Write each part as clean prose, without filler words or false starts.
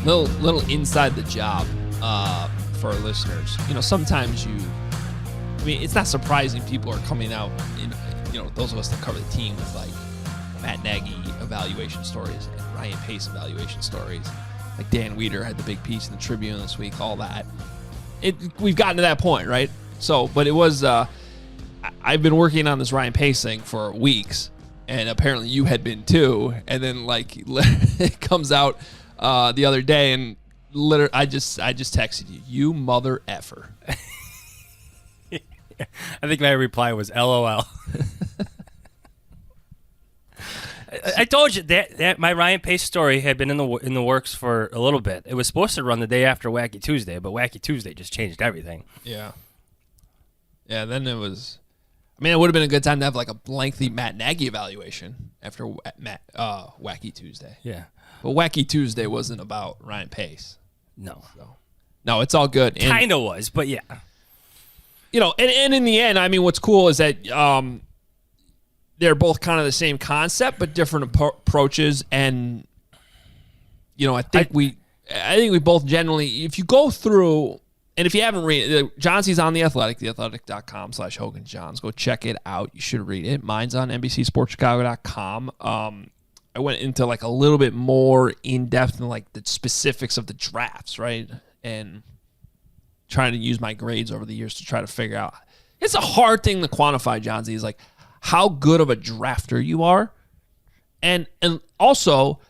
Little inside the job for our listeners. Sometimes it's not surprising people are coming out in, those of us that cover the team with like Matt Nagy evaluation stories and Ryan Pace evaluation stories. Like Dan Weeder had the big piece in the Tribune this week, all that. We've gotten to that point, right? So, but it was, I've been working on this Ryan Pace thing for weeks, and apparently you had been too. And then like it comes out the other day, and literally I just texted you mother effer. I think my reply was LOL. I told you that my Ryan Pace story had been in the works for a little bit. It was supposed to run the day after Wacky Tuesday, but Wacky Tuesday just changed everything. Yeah. Yeah, then it was... it would have been a good time to have like a lengthy Matt Nagy evaluation after Wacky Tuesday. Yeah. But Wacky Tuesday wasn't about Ryan Pace. No. So, no, it's all good. Kind of was, but yeah. And in the end, what's cool is that they're both kind of the same concept, but different approaches. And, I think we both generally, if you go through, and if you haven't read it, Johnsy's on The Athletic, theathletic.com/Hoge Jahns. Go check it out. You should read it. Mine's on NBCSportsChicago.com. I went into like a little bit more in depth in like the specifics of the drafts, right? And trying to use my grades over the years to try to figure out. It's a hard thing to quantify, Johnsy, is like how good of a drafter you are. And also,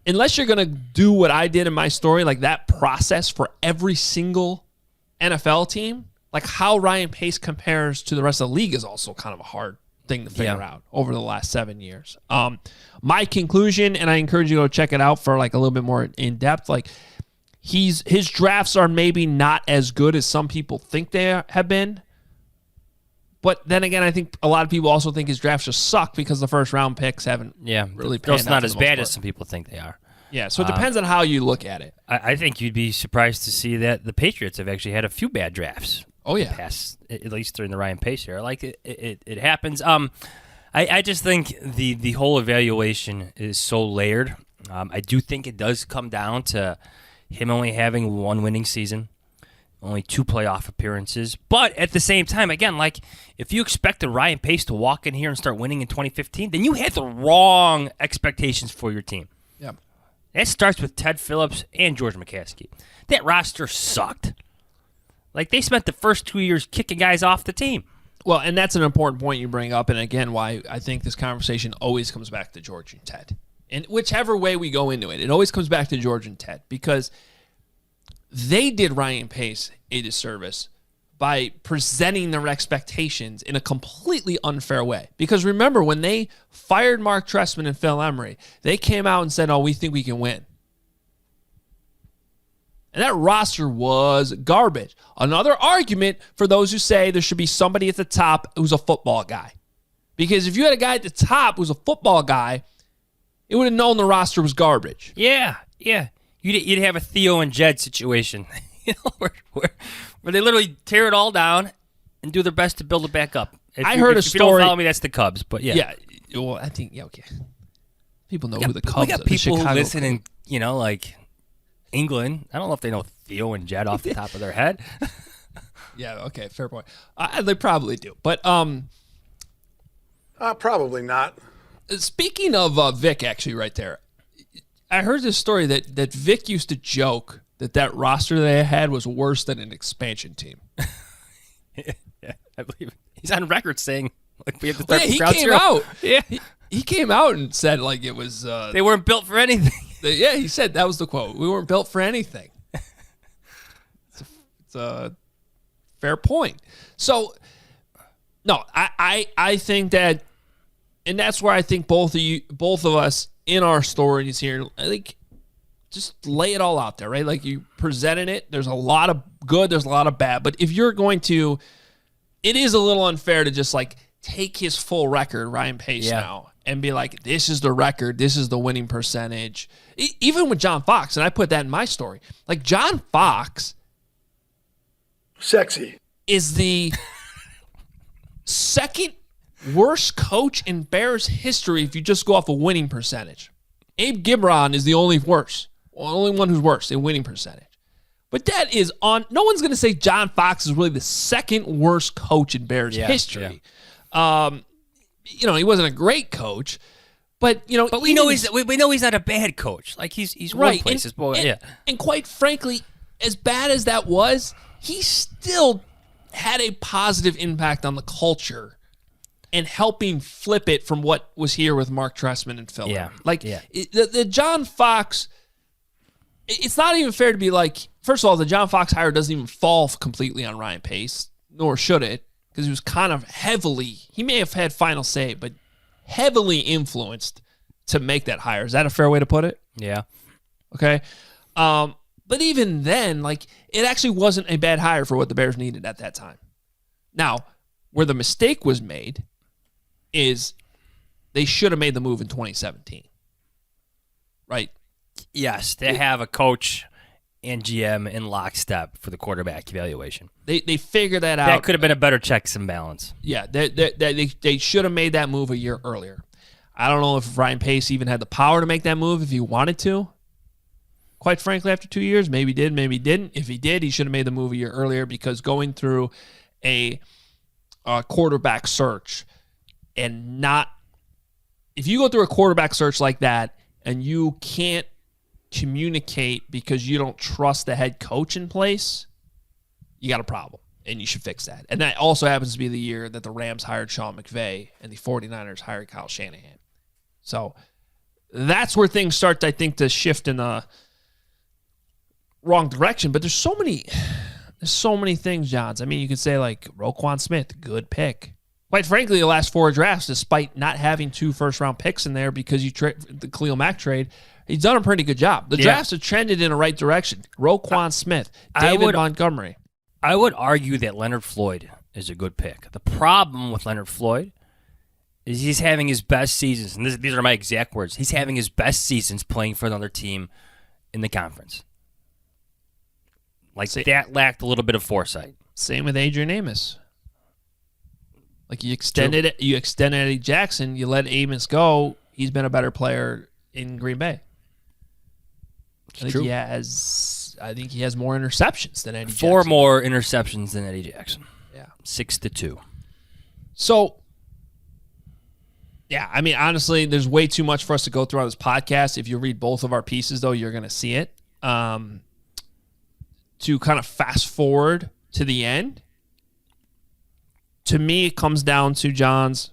unless you're going to do what I did in my story, like that process for every single NFL team, like how Ryan Pace compares to the rest of the league is also kind of a hard thing to figure out over the last 7 years. My conclusion, and I encourage you to go check it out for like a little bit more in depth, like his drafts are maybe not as good as some people think they have been. But then again, I think a lot of people also think his drafts just suck because the first round picks haven't really panned out. It's not as bad as some people think they are. Yeah, so it depends on how you look at it. I think you'd be surprised to see that the Patriots have actually had a few bad drafts. Oh, yeah. Past, at least during the Ryan Pace era. Like, it happens. I just think the whole evaluation is so layered. I do think it does come down to him only having one winning season, only 2 playoff appearances. But at the same time, again, like, if you expected Ryan Pace to walk in here and start winning in 2015, then you had the wrong expectations for your team. Yeah. That starts with Ted Phillips and George McCaskey. That roster sucked. Like, they spent the first 2 years kicking guys off the team. Well, and that's an important point you bring up, and again, why I think this conversation always comes back to George and Ted. And whichever way we go into it, it always comes back to George and Ted, because they did Ryan Pace a disservice by presenting their expectations in a completely unfair way. Because remember, when they fired Mark Trestman and Phil Emery, they came out and said, we think we can win. And that roster was garbage. Another argument for those who say there should be somebody at the top who's a football guy. Because if you had a guy at the top who's a football guy, it would have known the roster was garbage. Yeah. You'd have a Theo and Jed situation, where they literally tear it all down and do their best to build it back up. If you don't follow me, that's the Cubs. But yeah. Well, I think okay. People know who the Cubs are. We got people who listen in, like England. I don't know if they know Theo and Jed off the top of their head. Yeah. Okay. Fair point. They probably do, but probably not. Speaking of Vic, actually, right there, I heard this story that Vic used to joke that roster they had was worse than an expansion team. Yeah, I believe it. He's on record saying like we have to start he from came zero. out. Yeah, he came out and said like it was. They weren't built for anything. He said that was the quote. We weren't built for anything. It's a fair point. So, no, I think that. And that's where I think both of us in our stories here, I think, just lay it all out there, right? Like you presented it. There's a lot of good. There's a lot of bad. But if you're going to, it is a little unfair to just like take his full record, Ryan Pace now, and be like, this is the record. This is the winning percentage. Even with John Fox, and I put that in my story. Like John Fox, sexy, is the second worst coach in Bears history if you just go off a winning percentage. Abe Gibron is the only worse. only one who's worse in winning percentage. But that is on. No one's going to say John Fox is really the second worst coach in Bears history. Yeah. He wasn't a great coach, but But we know he's not a bad coach. Like he's right. One places, And quite frankly, as bad as that was, he still had a positive impact on the culture and helping flip it from what was here with Mark Trestman and Phil. Yeah. The John Fox. It's not even fair to be like. First of all, the John Fox hire doesn't even fall completely on Ryan Pace, nor should it, because he was kind of heavily. He may have had final say, but heavily influenced to make that hire. Is that a fair way to put it? Yeah. Okay. But even then, it actually wasn't a bad hire for what the Bears needed at that time. Now, where the mistake was made is they should have made the move in 2017. Right? Yes, they have a coach and GM in lockstep for the quarterback evaluation. They figured that out. That could have been a better checks and balance. Yeah, they should have made that move a year earlier. I don't know if Ryan Pace even had the power to make that move if he wanted to. Quite frankly, after 2 years, maybe he did, maybe he didn't. If he did, he should have made the move a year earlier because going through a quarterback search and not... If you go through a quarterback search like that and you can't communicate because you don't trust the head coach in place, you got a problem, and you should fix that. And that also happens to be the year that the Rams hired Sean McVay and the 49ers hired Kyle Shanahan. So that's where things start, I think, to shift in the wrong direction. But there's so many things, Johns. I mean, you could say Roquan Smith, good pick. Quite frankly, the last 4 drafts, despite not having 2 first-round picks in there because you the Khalil Mack trade, he's done a pretty good job. The drafts have trended in the right direction. Roquan Smith, David Montgomery. I would argue that Leonard Floyd is a good pick. The problem with Leonard Floyd is he's having his best seasons, and these are my exact words. He's having his best seasons playing for another team in the conference. That lacked a little bit of foresight. Same with Adrian Amos. You extended Eddie Jackson, you let Amos go. He's been a better player in Green Bay. I think he has more interceptions than Eddie Jackson. 4 more interceptions than Eddie Jackson. Yeah. 6-2. So, yeah, I mean, honestly, there's way too much for us to go through on this podcast. If you read both of our pieces, though, you're going to see it. To kind of fast forward to the end, to me, it comes down to, Johns,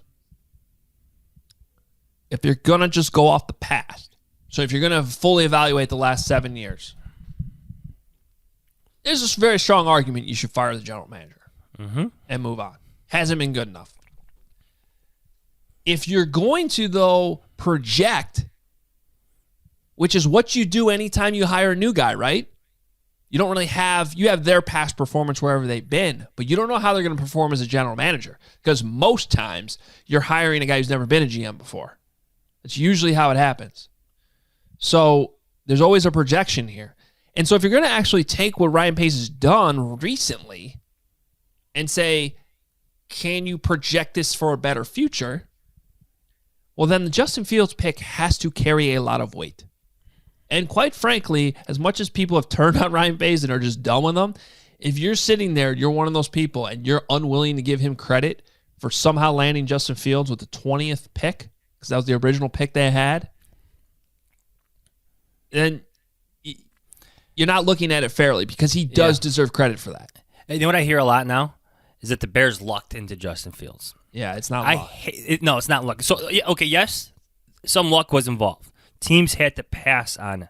if you're going to just go off the past, so if you're going to fully evaluate the last 7 years, there's a very strong argument you should fire the general manager and move on. Hasn't been good enough. If you're going to, though, project, which is what you do anytime you hire a new guy, right? You don't really you have their past performance wherever they've been, but you don't know how they're going to perform as a general manager because most times you're hiring a guy who's never been a GM before. That's usually how it happens. So there's always a projection here. And so if you're going to actually take what Ryan Pace has done recently and say, can you project this for a better future? Well, then the Justin Fields pick has to carry a lot of weight. And quite frankly, as much as people have turned on Ryan Pace and are just done with him, if you're sitting there, you're one of those people, and you're unwilling to give him credit for somehow landing Justin Fields with the 20th pick, because that was the original pick they had, then you're not looking at it fairly because he does deserve credit for that. You know what I hear a lot now? Is that the Bears lucked into Justin Fields. Yeah, it's not luck. No, it's not luck. So, okay, yes, some luck was involved. Teams had to pass on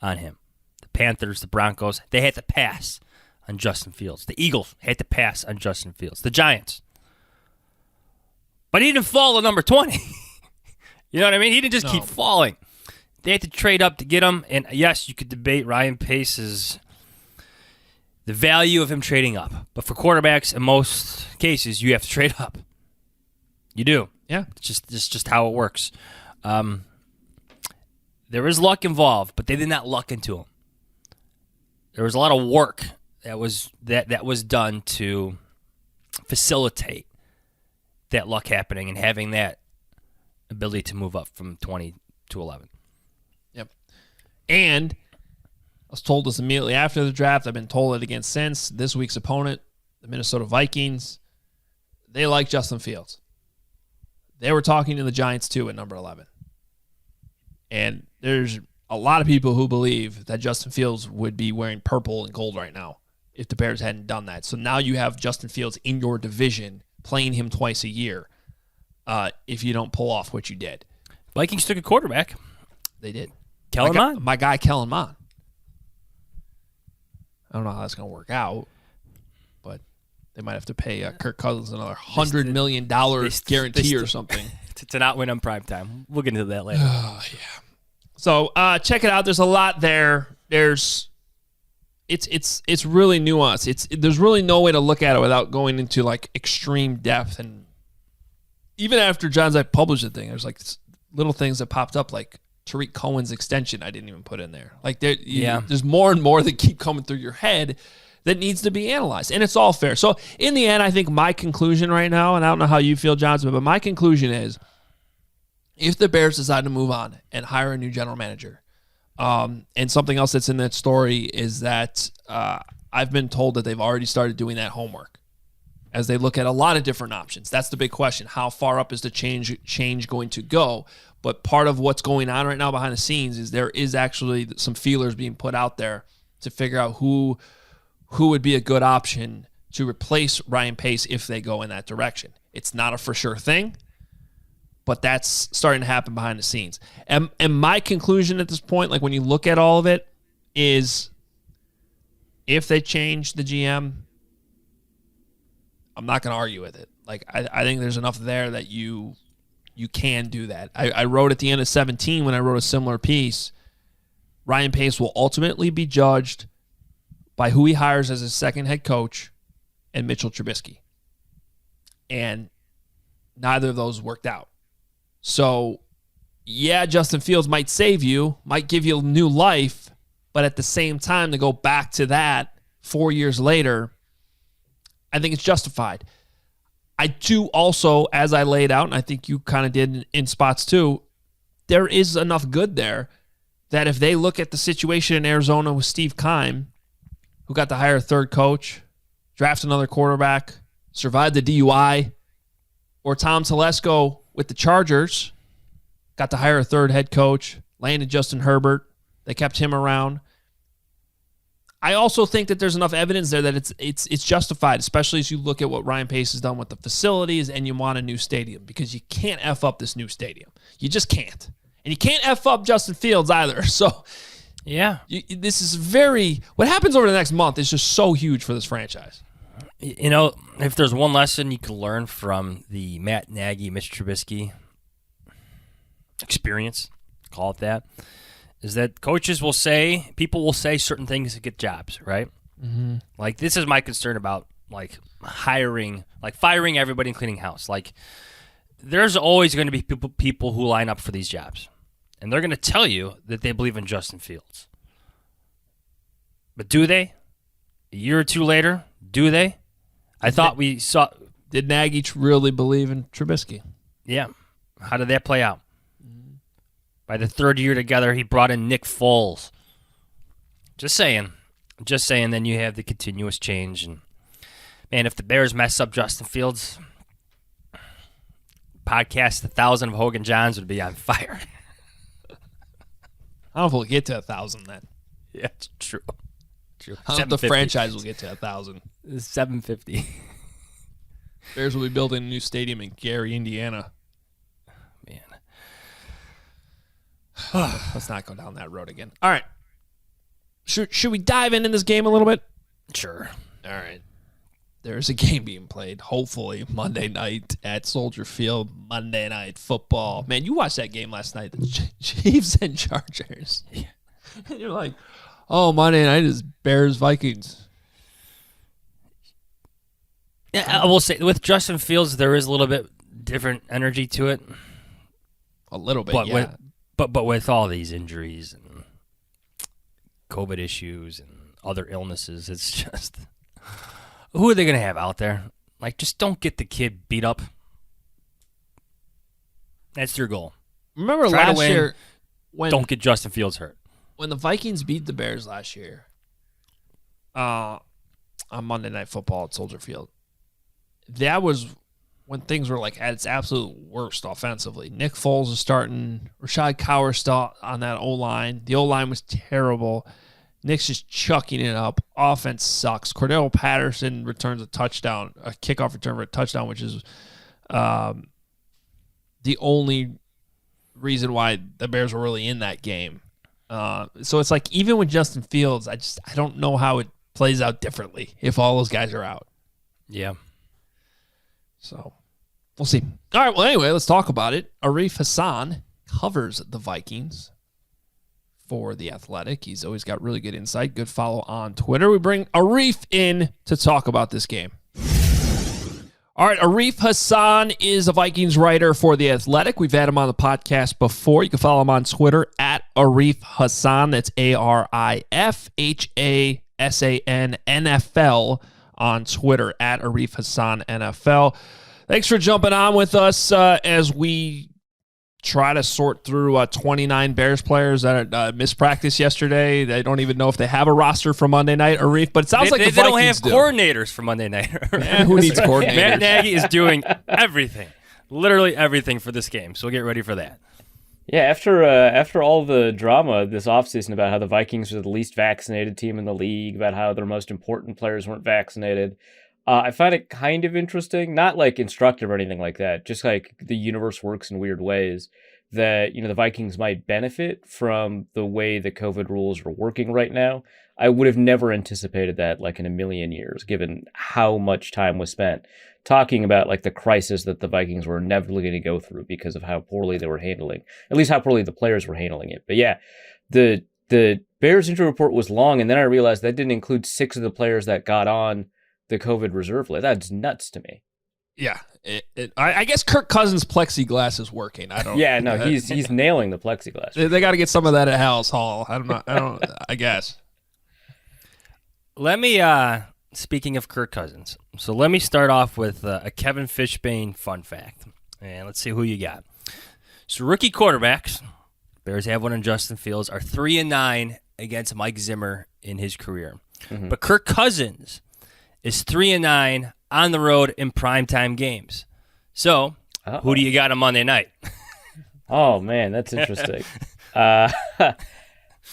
him. The Panthers, the Broncos, they had to pass on Justin Fields. The Eagles had to pass on Justin Fields. The Giants. But he didn't fall to number 20. You know what I mean? He didn't just keep falling. They had to trade up to get him. And yes, you could debate Ryan Pace's the value of him trading up. But for quarterbacks, in most cases, you have to trade up. You do. Yeah. It's just how it works. There is luck involved, but they did not luck into him. There was a lot of work that was done to facilitate that luck happening and having that ability to move up from 20 to 11. Yep. And was told this immediately after the draft. I've been told it again since. This week's opponent, the Minnesota Vikings, they like Justin Fields. They were talking to the Giants too at number 11. And there's a lot of people who believe that Justin Fields would be wearing purple and gold right now if the Bears hadn't done that. So now you have Justin Fields in your division, playing him twice a year if you don't pull off what you did. Vikings took a quarterback. They did. Kellen Mond. My guy, Kellen Mond. I don't know how that's going to work out, but they might have to pay Kirk Cousins another $100 million guarantee or something. To not win on primetime. We'll get into that later. Yeah. So check it out. There's a lot there. It's really nuanced. There's really no way to look at it without going into like extreme depth. And even after John's I published the thing, there's like little things that popped up like Tariq Cohen's extension I didn't even put in there. Like there's more and more that keep coming through your head that needs to be analyzed. And it's all fair. So in the end, I think my conclusion right now, and I don't know how you feel, Johnson, but my conclusion is if the Bears decide to move on and hire a new general manager, and something else that's in that story is that I've been told that they've already started doing that homework as they look at a lot of different options. That's the big question. How far up is the change going to go? But part of what's going on right now behind the scenes is there is actually some feelers being put out there to figure out who would be a good option to replace Ryan Pace if they go in that direction. It's not a for sure thing, but that's starting to happen behind the scenes. And my conclusion at this point, like when you look at all of it, is if they change the GM, I'm not going to argue with it. Like I think there's enough there that you can do that. I wrote at the end of 17 when I wrote a similar piece, Ryan Pace will ultimately be judged by who he hires as his second head coach and Mitchell Trubisky. And neither of those worked out. So, yeah, Justin Fields might save you, might give you a new life, but at the same time, to go back to that 4 years later, I think it's justified. I do also, as I laid out, and I think you kind of did in spots too, there is enough good there that if they look at the situation in Arizona with Steve Keim, who got to hire a third coach, draft another quarterback, survived the DUI, or Tom Telesco with the Chargers, got to hire a third head coach, landed Justin Herbert, they kept him around. I also think that there's enough evidence there that it's justified, especially as you look at what Ryan Pace has done with the facilities and you want a new stadium, because you can't F up this new stadium. You just can't. And you can't F up Justin Fields either. So, yeah, this is what happens over the next month is just so huge for this franchise. You know, if there's one lesson you can learn from the Matt Nagy, Mitch Trubisky experience, call it that, is that people will say certain things to get jobs, right? Mm-hmm. Like, this is my concern about, like, firing everybody and cleaning house. Like, there's always going to be people who line up for these jobs. And they're going to tell you that they believe in Justin Fields. But do they? A year or two later, do they? I thought we saw... Did Nagy really believe in Trubisky? Yeah. How did that play out? By the third year together, he brought in Nick Foles. Just saying. Then you have the continuous change. And man, if the Bears mess up Justin Fields, podcast 1,000 of Hoge Jahns would be on fire. I don't know if we'll get to 1,000 then. Yeah, it's true. I don't know if the franchise will get to 1,000. 750. Bears will be building a new stadium in Gary, Indiana. Man. Let's not go down that road again. All right. Should we dive into this game a little bit? Sure. All right. There's a game being played, hopefully, Monday night at Soldier Field, Monday Night Football. Man, you watched that game last night, the Chiefs and Chargers. Yeah. And you're like, oh, Monday night is Bears-Vikings. Yeah, I will say, with Justin Fields, there is a little bit different energy to it. A little bit, yeah. But with all these injuries and COVID issues and other illnesses, it's just... Who are they going to have out there? Like, just don't get the kid beat up. That's your goal. Remember last year when... Don't get Justin Fields hurt. when the Vikings beat the Bears last year on Monday Night Football at Soldier Field, that was when things were like at its absolute worst offensively. Nick Foles is starting. Rashad Cowher still on that O-line. The O-line was terrible. Nick's just chucking it up. Offense sucks. Cordell Patterson returns a touchdown, a kickoff return for a touchdown, which is the only reason why the Bears were really in that game. So it's like even with Justin Fields, I don't know how it plays out differently if all those guys are out. Yeah. So we'll see. All right. Well, anyway, let's talk about it. Arif Hasan covers the Vikings for The Athletic. He's always got really good insight. Good follow on Twitter. We bring Arif in to talk about this game. All right. Arif Hasan is a Vikings writer for The Athletic. We've had him on the podcast before. You can follow him on Twitter at Arif Hasan. That's ArifHasan NFL on Twitter at Arif Hasan NFL. Thanks for jumping on with us as we try to sort through 29 Bears players that missed practice yesterday. They don't even know if they have a roster for Monday night, Arif, but it sounds like the Vikings don't have coordinators for Monday night. Yeah, who needs coordinators? Matt Nagy is doing everything, literally everything for this game, so we'll get ready for that. Yeah, after all the drama this offseason about how the Vikings were the least vaccinated team in the league, about how their most important players weren't vaccinated, I find it kind of interesting, not like instructive or anything like that, just like the universe works in weird ways, that, the Vikings might benefit from the way the COVID rules are working right now. I would have never anticipated that like in a million years, given how much time was spent talking about like the crisis that the Vikings were inevitably going to go through because of how poorly they were handling, at least how poorly the players were handling it. But yeah, the Bears injury report was long, and then I realized that didn't include 6 of the players that got on the COVID reserve list. That's nuts to me. Yeah, I guess Kirk Cousins' plexiglass is working. I don't. Yeah, no, he's nailing the plexiglass. They got to get some of that at Hallis Hall. I guess. Let me. Speaking of Kirk Cousins, so let me start off with a Kevin Fishbane fun fact, and let's see who you got. So rookie quarterbacks, Bears have one in Justin Fields, are 3-9 against Mike Zimmer in his career, but Kirk Cousins is 3-9 on the road in primetime games. So, who do you got on Monday night? Oh, man, that's interesting.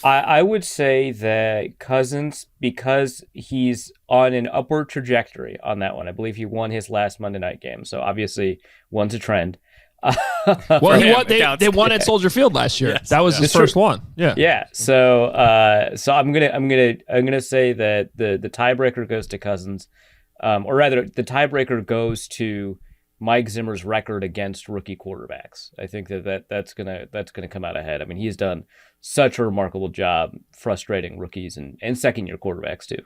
I would say that Cousins, because he's on an upward trajectory on that one. I believe he won his last Monday night game, so obviously one's a trend. Well, they won at Soldier Field last year. Yes, that was his first one. Yeah. Yeah. So I'm gonna say that the tiebreaker goes to Cousins, or rather, the tiebreaker goes to Mike Zimmer's record against rookie quarterbacks. I think that's gonna come out ahead. I mean, he's done such a remarkable job frustrating rookies and second year quarterbacks too.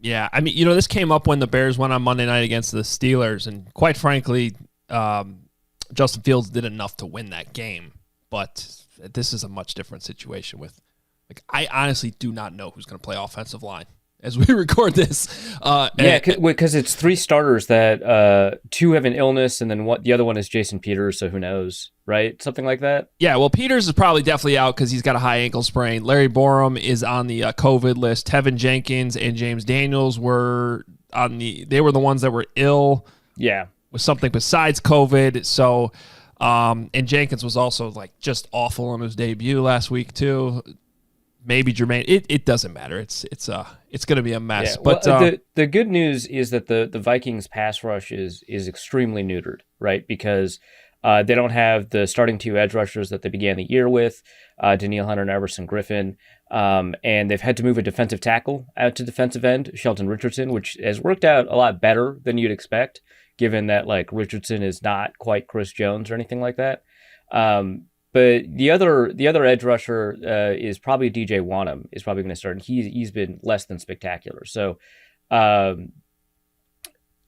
Yeah, I mean, this came up when the Bears went on Monday night against the Steelers, and quite frankly, Justin Fields did enough to win that game. But this is a much different situation with, I honestly do not know who's going to play offensive line as we record this. Because it's 3 starters that 2 have an illness, and then the other one is Jason Peters, so who knows, right? Something like that. Yeah, well, Peters is probably definitely out because he's got a high ankle sprain. Larry Borum is on the COVID list. Tevin Jenkins and James Daniels were they were the ones that were ill. Yeah. With something besides COVID. So, and Jenkins was also just awful on his debut last week too. Maybe Jermaine. It doesn't matter. It's going to be a mess. Yeah, but the good news is that the Vikings pass rush is extremely neutered, right? Because they don't have the starting 2 edge rushers that they began the year with, Daniil Hunter and Everson Griffin, and they've had to move a defensive tackle out to defensive end, Shelton Richardson, which has worked out a lot better than you'd expect, given that Richardson is not quite Chris Jones or anything like that. But the other edge rusher is probably DJ Wanham is probably going to start. And he's been less than spectacular. So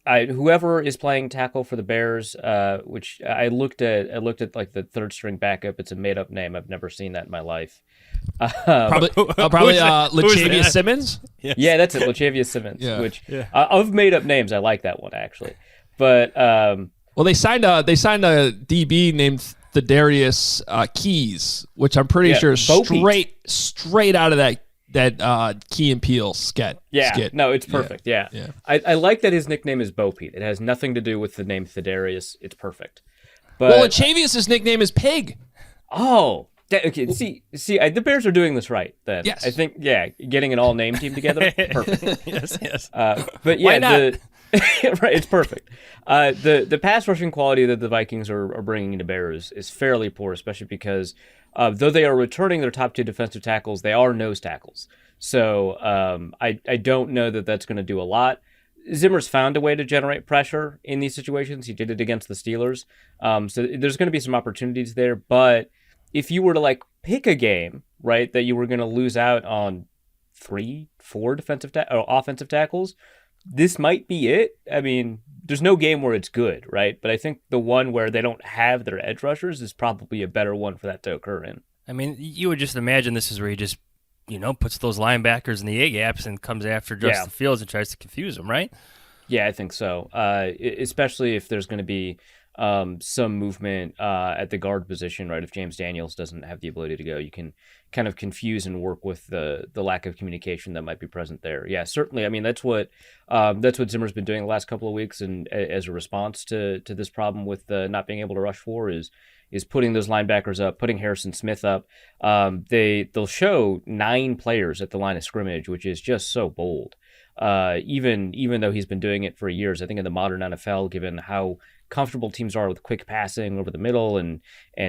whoever is playing tackle for the Bears, which I looked at the 3rd string backup. It's a made up name. I've never seen that in my life. Probably Latavius Simmons. Yes. Yeah, that's it, Latavius Simmons. Yeah. Which of made up names, I like that one actually. But well, they signed a DB named Thaddeus Keys, which I'm pretty sure is Bo Peep. straight out of that Key and Peele skit. No, it's perfect. Yeah. I like that his nickname is Bo Peep. It has nothing to do with the name Thaddeus. It's perfect. But Well, Chavius' nickname is Pig. oh, okay. See, the Bears are doing this right. Then Yes. I think getting an all-name team together, perfect. yes. But Why not? Right, it's perfect. The pass rushing quality that the Vikings are bringing into Bears is fairly poor, especially because though they are returning their top 2 defensive tackles, they are nose tackles. So I don't know that that's going to do a lot. Zimmer's found a way to generate pressure in these situations. He did it against the Steelers. So there's going to be some opportunities there. But if you were to pick a game, right, that you were going to lose out on 3-4 offensive tackles, this might be it. I mean, there's no game where it's good, right? But I think the one where they don't have their edge rushers is probably a better one for that to occur in. I mean, you would just imagine this is where he just, puts those linebackers in the A-gaps and comes after Justin Fields and tries to confuse him, right? Yeah, I think so. Especially if there's going to be some movement at the guard position, right? If James Daniels doesn't have the ability to go, you can kind of confuse and work with the lack of communication that might be present there. Yeah, certainly. I mean, that's what Zimmer's been doing the last couple of weeks, and as a response to this problem with not being able to rush 4 is putting those linebackers up, putting Harrison Smith up. They'll show 9 players at the line of scrimmage, which is just so bold. Even though he's been doing it for years, I think in the modern NFL, given how comfortable teams are with quick passing over the middle and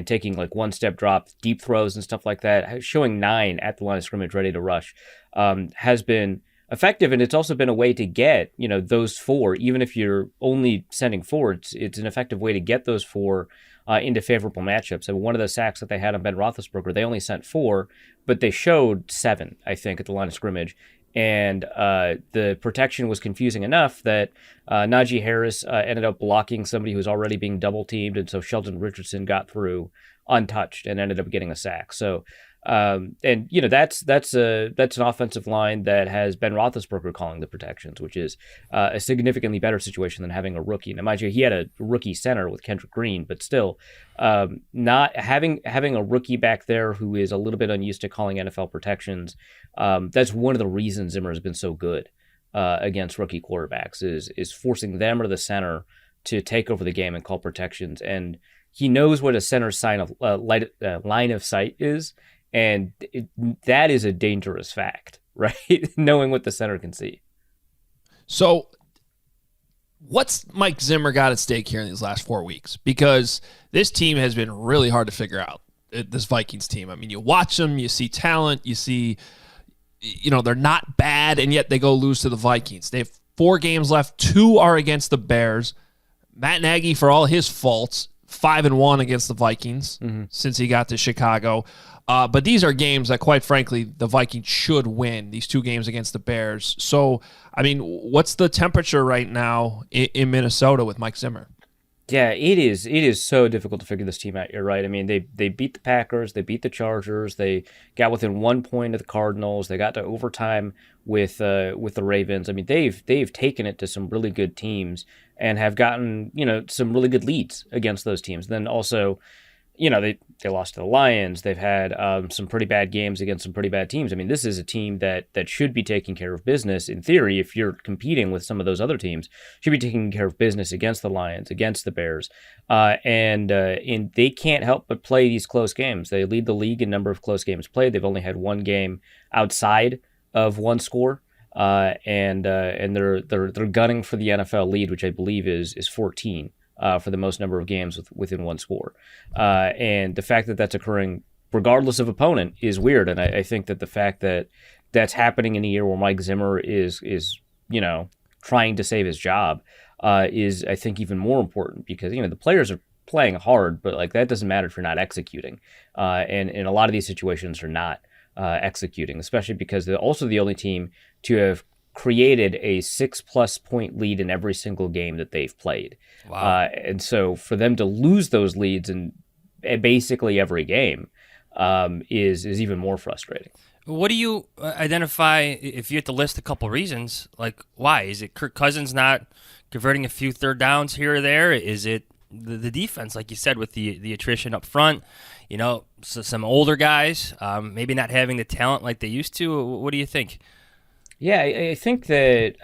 taking one-step drop, deep throws and stuff like that, showing 9 at the line of scrimmage ready to rush has been effective. And it's also been a way to get, those 4, even if you're only sending 4, it's an effective way to get those 4 into favorable matchups. And one of the sacks that they had on Ben Roethlisberger, they only sent 4, but they showed 7, I think, at the line of scrimmage. And the protection was confusing enough that Najee Harris ended up blocking somebody who was already being double teamed, and so Sheldon Richardson got through untouched and ended up getting a sack. So, that's an offensive line that has Ben Roethlisberger calling the protections, which is a significantly better situation than having a rookie. Now, mind you, he had a rookie center with Kendrick Green, but still, not having a rookie back there who is a little bit unused to calling NFL protections. That's one of the reasons Zimmer has been so good against rookie quarterbacks is forcing them or the center to take over the game and call protections. And he knows what a center's line of sight is. And that is a dangerous fact, right? Knowing what the center can see. So what's Mike Zimmer got at stake here in these last 4 weeks? Because this team has been really hard to figure out, this Vikings team. I mean, you watch them, you see talent, you see, they're not bad, and yet they go lose to the Vikings. They have 4 games left. 2 are against the Bears. Matt Nagy, for all his faults, 5-1 against the Vikings since he got to Chicago. But these are games that, quite frankly, the Vikings should win, these 2 games against the Bears. So, I mean, what's the temperature right now in Minnesota with Mike Zimmer? Yeah, it is so difficult to figure this team out. You're right. I mean, they beat the Packers, they beat the Chargers, they got within 1 point of the Cardinals, they got to overtime with the Ravens. I mean, they've taken it to some really good teams and have gotten some really good leads against those teams. Then also, they lost to the Lions. They've had some pretty bad games against some pretty bad teams. I mean, this is a team that should be taking care of business. In theory, if you're competing with some of those other teams, should be taking care of business against the Lions, against the Bears. And they can't help but play these close games. They lead the league in number of close games played. They've only had 1 game outside of 1 score. And they're gunning for the NFL lead, which I believe is 14. For the most number of games within 1 score. And the fact that that's occurring regardless of opponent is weird. And I think that the fact that that's happening in a year where Mike Zimmer is trying to save his job is, I think, even more important because, the players are playing hard, but that doesn't matter if you're not executing. And in a lot of these situations are not executing, especially because they're also the only team to have created a 6+ point lead in every single game that they've played. Wow. And so for them to lose those leads in basically every game is even more frustrating. What do you identify, if you had to list a couple reasons, why? Is it Kirk Cousins not converting a few third downs here or there? Is it the defense, like you said, with the attrition up front, so some older guys, maybe not having the talent like they used to. What do you think? Yeah, I think that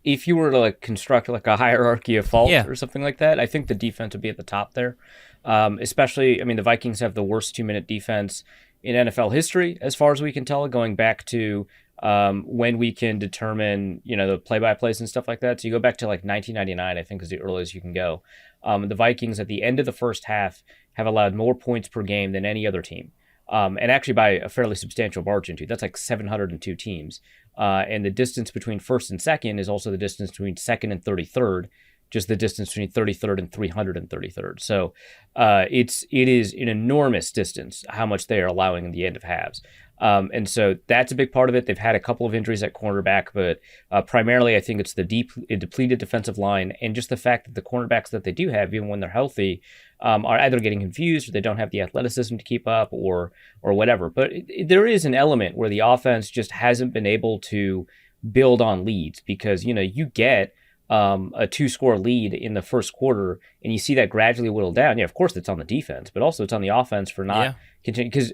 if you were to construct a hierarchy of fault or something like that, I think the defense would be at the top there. Especially, I mean, the Vikings have the worst 2-minute defense in NFL history, as far as we can tell, going back to when we can determine, the play-by-plays and stuff like that. So you go back to 1999, I think is the earliest you can go. The Vikings at the end of the first half have allowed more points per game than any other team. And actually by a fairly substantial margin too. That's 702 teams. And the distance between first and second is also the distance between second and 33rd, just the distance between 33rd and 333rd. So it is an enormous distance how much they are allowing in the end of halves. And so that's a big part of it. They've had a couple of injuries at cornerback, but primarily I think it's the depleted defensive line and just the fact that the cornerbacks that they do have, even when they're healthy, are either getting confused or they don't have the athleticism to keep up or whatever. But there is an element where the offense just hasn't been able to build on leads because, you get a 2-score lead in the first quarter and you see that gradually whittle down. Yeah, of course it's on the defense, but also it's on the offense for not continuing because,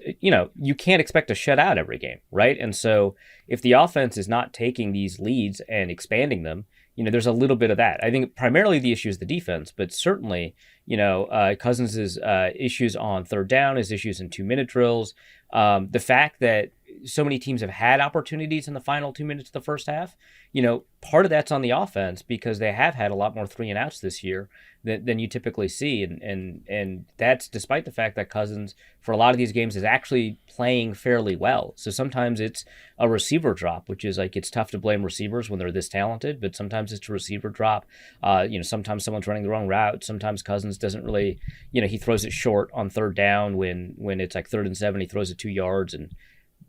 you can't expect to shut out every game, right? And so if the offense is not taking these leads and expanding them, there's a little bit of that. I think primarily the issue is the defense, but certainly, Cousins' issues on third down, his issues in 2-minute drills, the fact that so many teams have had opportunities in the final 2 minutes of the first half, part of that's on the offense because they have had a lot more 3-and-outs this year than you typically see. And that's despite the fact that Cousins, for a lot of these games, is actually playing fairly well. So sometimes it's a receiver drop, which is it's tough to blame receivers when they're this talented, but sometimes it's a receiver drop. Sometimes someone's running the wrong route. Sometimes Cousins doesn't really, he throws it short on third down when it's 3rd and 7, he throws it 2 yards and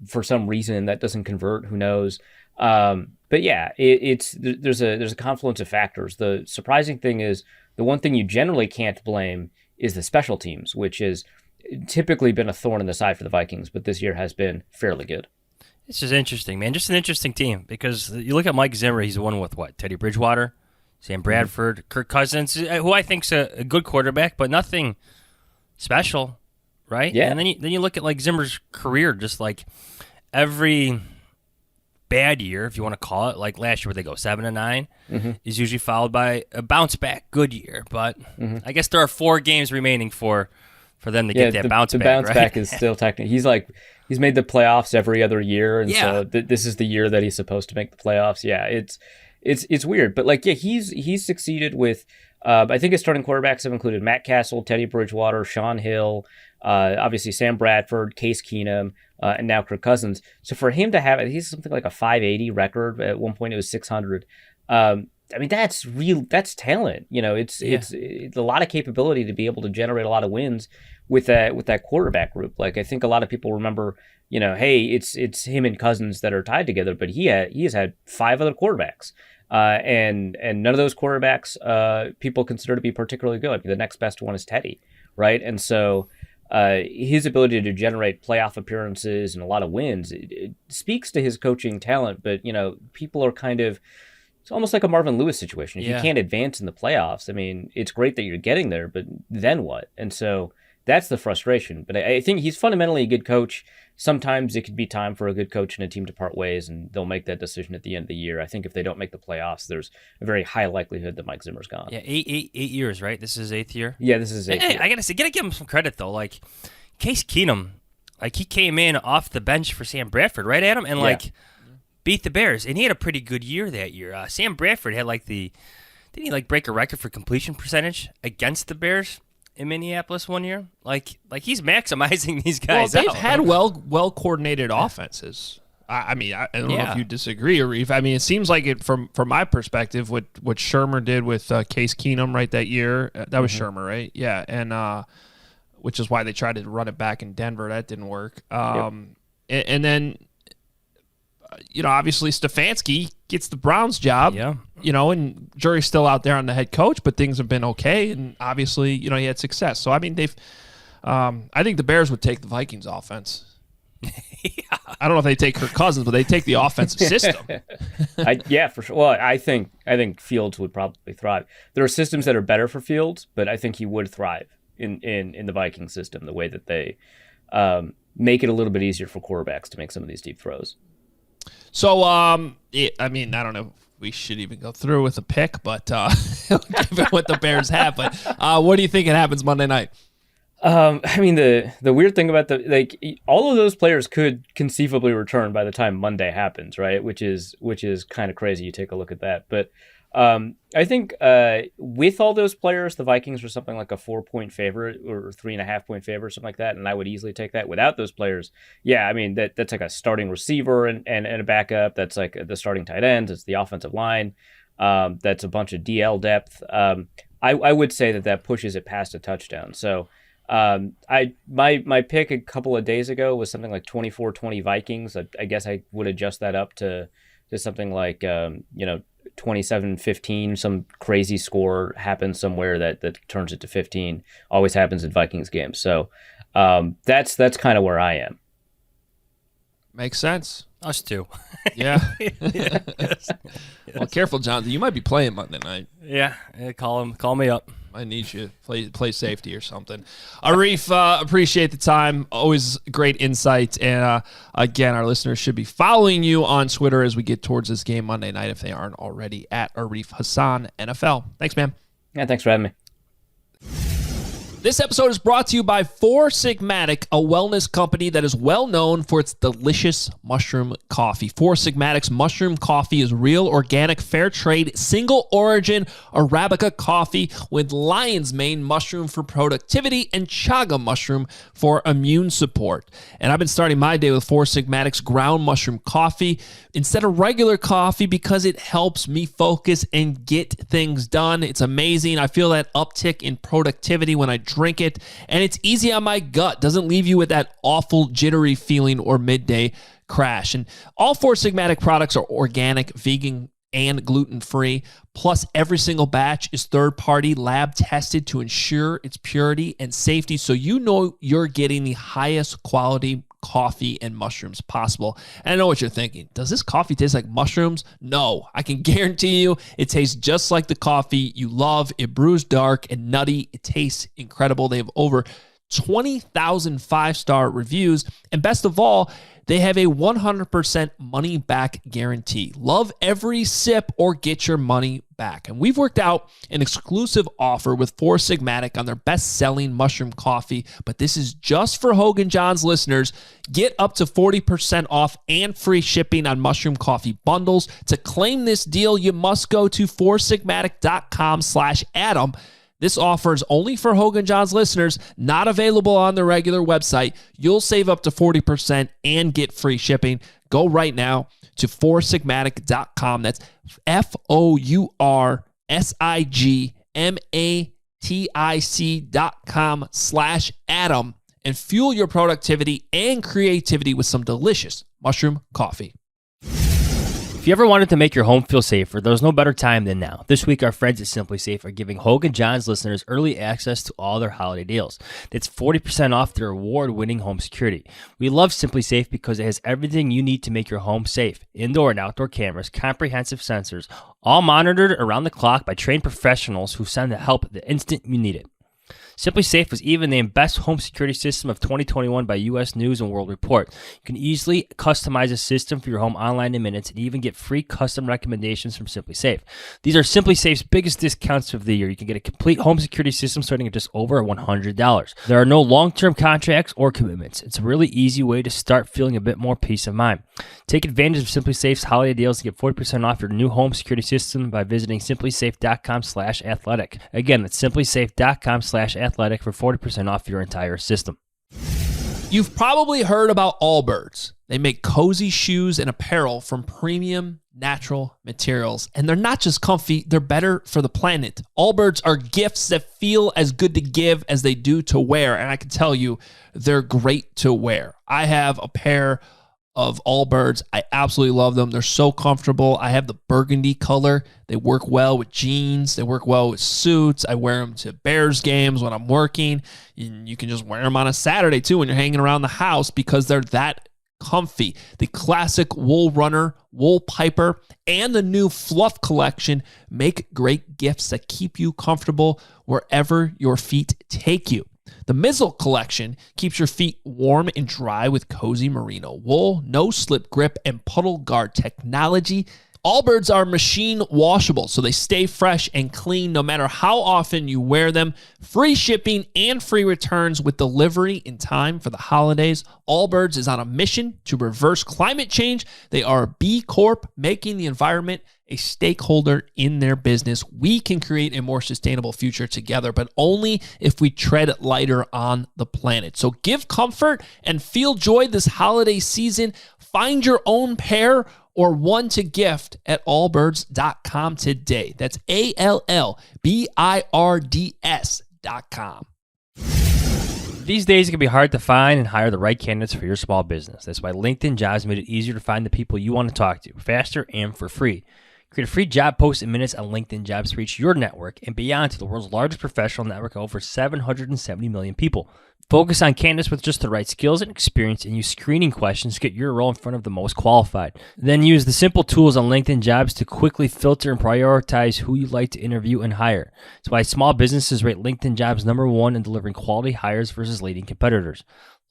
for some reason that doesn't convert, who knows? But yeah, there's a confluence of factors. The surprising thing is the one thing you generally can't blame is the special teams, which has typically been a thorn in the side for the Vikings, but this year has been fairly good. It's just interesting, man. Just an interesting team because you look at Mike Zimmer, he's the one with Teddy Bridgewater, Sam Bradford, Kirk Cousins, who I think's a good quarterback, but nothing special, right? Yeah. And then you look at Zimmer's career, just every bad year, if you want to call it, last year where they go 7-9, is usually followed by a bounce back good year. But I guess there are 4 games remaining for them to get that bounce back. The bounce right? back is still technically. He's made the playoffs every other year, and so this is the year that he's supposed to make the playoffs. Yeah, it's weird, but he's succeeded with. I think his starting quarterbacks have included Matt Castle, Teddy Bridgewater, Sean Hill, obviously Sam Bradford, Case Keenum, and now Kirk Cousins. So for him to have, he's something like a 580 record. At one point it was 600. That's real. That's talent. It's a lot of capability to be able to generate a lot of wins with that quarterback group. I think a lot of people remember, hey, it's him and Cousins that are tied together, but he has had 5 other quarterbacks. And none of those quarterbacks people consider to be particularly good. The next best one is Teddy, right? And so his ability to generate playoff appearances and a lot of wins, it speaks to his coaching talent. But people are it's almost like a Marvin Lewis situation. If you can't advance in the playoffs, it's great that you're getting there, but then what? And so that's the frustration. But I think he's fundamentally a good coach. Sometimes it could be time for a good coach and a team to part ways, and they'll make that decision at the end of the year. I think if they don't make the playoffs, there's a very high likelihood that Mike Zimmer's gone. Yeah, eight years, right? This is his 8th year? Yeah, this is his 8th year. I gotta give him some credit, though. Case Keenum, he came in off the bench for Sam Bradford, right, Adam? And, beat the Bears, and he had a pretty good year that year. Sam Bradford had, didn't he, break a record for completion percentage against the Bears in Minneapolis one year? He's maximizing these guys Well, they've out. had well-coordinated offenses. I don't know if you disagree, Arif. It seems like it from my perspective, what Shermer did with Case Keenum right that year, that was Shermer, right? Yeah, and which is why they tried to run it back in Denver. That didn't work. And then, obviously Stefanski gets the Browns job. Yeah. And jury's still out there on the head coach, but things have been okay, and obviously, he had success. So they've. I think the Bears would take the Vikings offense. I don't know if they take Kirk Cousins, but they take the offensive system. Yeah, for sure. Well, I think Fields would probably thrive. There are systems that are better for Fields, but I think he would thrive in the Viking system, the way that they make it a little bit easier for quarterbacks to make some of these deep throws. So, I mean, I don't know if we should even go through with the pick, but given what the Bears have, but what do you think it happens Monday night? I mean, the weird thing about all of those players could conceivably return by the time Monday happens, right? Which is kind of crazy. You take a look at that, but I think with all those players, the Vikings were something like a 4-point favorite or 3.5-point favorite, something like that, and I would easily take that. Without those players, yeah, I mean that's like a starting receiver and a backup. That's like the starting tight ends. It's the offensive line. That's a bunch of DL depth. I would say that pushes it past a touchdown. So. My pick a couple of days ago was something like 24-20 Vikings. I guess I would adjust that up to something like 27-15. Some crazy score happens somewhere that turns it to 15. Always happens in Vikings games. So that's kind of where I am. Makes sense. Us too. Yeah. Well, careful, Jonathan. You might be playing Monday night. Yeah. Call me up. I need you to play safety or something. Arif, appreciate the time. Always great insight. And again, our listeners should be following you on Twitter as we get towards this game Monday night if they aren't already, at Arif Hasan NFL. Thanks, man. Yeah, thanks for having me. This episode is brought to you by Four Sigmatic, a wellness company that is well known for its delicious mushroom coffee. Four Sigmatic's mushroom coffee is real, organic, fair trade, single origin Arabica coffee with lion's mane mushroom for productivity and chaga mushroom for immune support. And I've been starting my day with Four Sigmatic's ground mushroom coffee instead of regular coffee because it helps me focus and get things done. It's amazing. I feel that uptick in productivity when I drink it, and it's easy on my gut. Doesn't leave you with that awful jittery feeling or midday crash. And all Four Sigmatic products are organic, vegan, and gluten-free. Plus, every single batch is third-party lab tested to ensure its purity and safety, so you know you're getting the highest quality coffee and mushrooms possible. And I know what you're thinking. Does this coffee taste like mushrooms? No. I can guarantee you it tastes just like the coffee you love. It brews dark and nutty. It tastes incredible. They have over 20,000 5-star reviews. And best of all, they have a 100% money back guarantee. Love every sip or get your money back. And we've worked out an exclusive offer with Four Sigmatic on their best-selling mushroom coffee, but this is just for Hoge Jahns listeners. Get up to 40% off and free shipping on mushroom coffee bundles. To claim this deal, you must go to foursigmatic.com/Adam. This offer is only for Hoge Jahns listeners, not available on the regular website. You'll save up to 40% and get free shipping. Go right now to foursigmatic.com. That's foursigmatic.com/Adam and fuel your productivity and creativity with some delicious mushroom coffee. If you ever wanted to make your home feel safer, there's no better time than now. This week, our friends at Simply Safe are giving Hoge Jahns listeners early access to all their holiday deals. That's 40% off their award-winning home security. We love Simply Safe because it has everything you need to make your home safe. Indoor and outdoor cameras, comprehensive sensors, all monitored around the clock by trained professionals who send the help the instant you need it. Simply Safe was even named Best Home Security System of 2021 by U.S. News & World Report. You can easily customize a system for your home online in minutes and even get free custom recommendations from Simply Safe. These are Simply Safe's biggest discounts of the year. You can get a complete home security system starting at just over $100. There are no long-term contracts or commitments. It's a really easy way to start feeling a bit more peace of mind. Take advantage of Simply Safe's holiday deals to get 40% off your new home security system by visiting simplysafe.com/athletic. Again, that's simplysafe.com/athletic for 40% off your entire system. You've probably heard about Allbirds. They make cozy shoes and apparel from premium natural materials. And they're not just comfy, they're better for the planet. Allbirds are gifts that feel as good to give as they do to wear. And I can tell you, they're great to wear. I have a pair of Allbirds. I absolutely love them. They're so comfortable. I have the burgundy color. They work well with jeans. They work well with suits. I wear them to Bears games when I'm working. You can just wear them on a Saturday too when you're hanging around the house because they're that comfy. The classic Wool Runner, Wool Piper, and the new Fluff collection make great gifts that keep you comfortable wherever your feet take you. The Mizzle collection keeps your feet warm and dry with cozy merino wool, no slip grip, and puddle guard technology. Allbirds are machine washable, so they stay fresh and clean no matter how often you wear them. Free shipping and free returns with delivery in time for the holidays. Allbirds is on a mission to reverse climate change. They are a B Corp, making the environment a stakeholder in their business. We can create a more sustainable future together, but only if we tread lighter on the planet. So give comfort and feel joy this holiday season. Find your own pair or one to gift at allbirds.com today. That's ALLBIRDS.com. These days, it can be hard to find and hire the right candidates for your small business. That's why LinkedIn Jobs made it easier to find the people you want to talk to, faster and for free. Create a free job post in minutes on LinkedIn Jobs to reach your network and beyond to the world's largest professional network of over 770 million people. Focus on candidates with just the right skills and experience and use screening questions to get your role in front of the most qualified. Then use the simple tools on LinkedIn Jobs to quickly filter and prioritize who you'd like to interview and hire. That's why small businesses rate LinkedIn Jobs #1 in delivering quality hires versus leading competitors.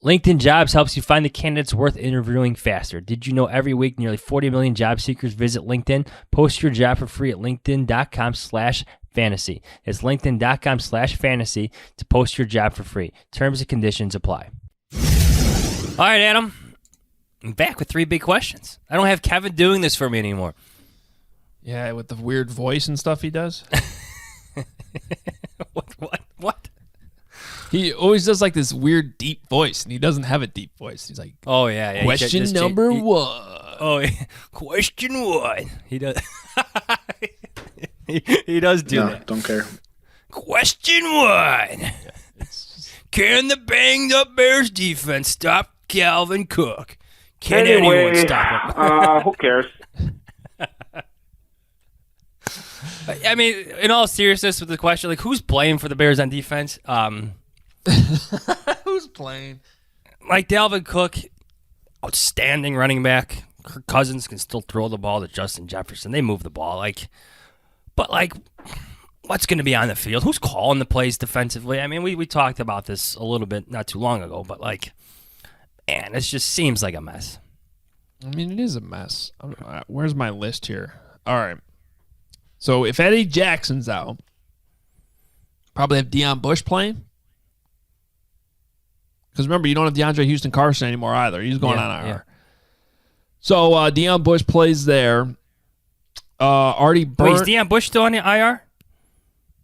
LinkedIn Jobs helps you find the candidates worth interviewing faster. Did you know every week nearly 40 million job seekers visit LinkedIn? Post your job for free at linkedin.com/fantasy. It's linkedin.com/fantasy to post your job for free. Terms and conditions apply. All right, Adam. I'm back with 3 big questions. I don't have Kevin doing this for me anymore. Yeah, with the weird voice and stuff he does. What? He always does like this weird deep voice, and he doesn't have a deep voice. He's like, oh, yeah. Question number 1. Oh, yeah. Question 1. He does. he does do that. Don't care. Question 1. Can the banged up Bears defense stop Calvin Cook? Can anyone stop him? Who cares? I mean, in all seriousness with the question, like, who's playing for the Bears on defense? Who's playing? Like Dalvin Cook, outstanding running back. Kirk Cousins can still throw the ball to Justin Jefferson. They move the ball. But what's going to be on the field? Who's calling the plays defensively? I mean, we talked about this a little bit not too long ago, but man, it just seems like a mess. I mean, it is a mess. Where's my list here? All right. So if Eddie Jackson's out, probably have Deion Bush playing. Because remember, you don't have DeAndre Houston Carson anymore either. He's going on IR. Yeah. So Deion Bush plays there. Artie Burns. Wait, is Deion Bush still on the IR?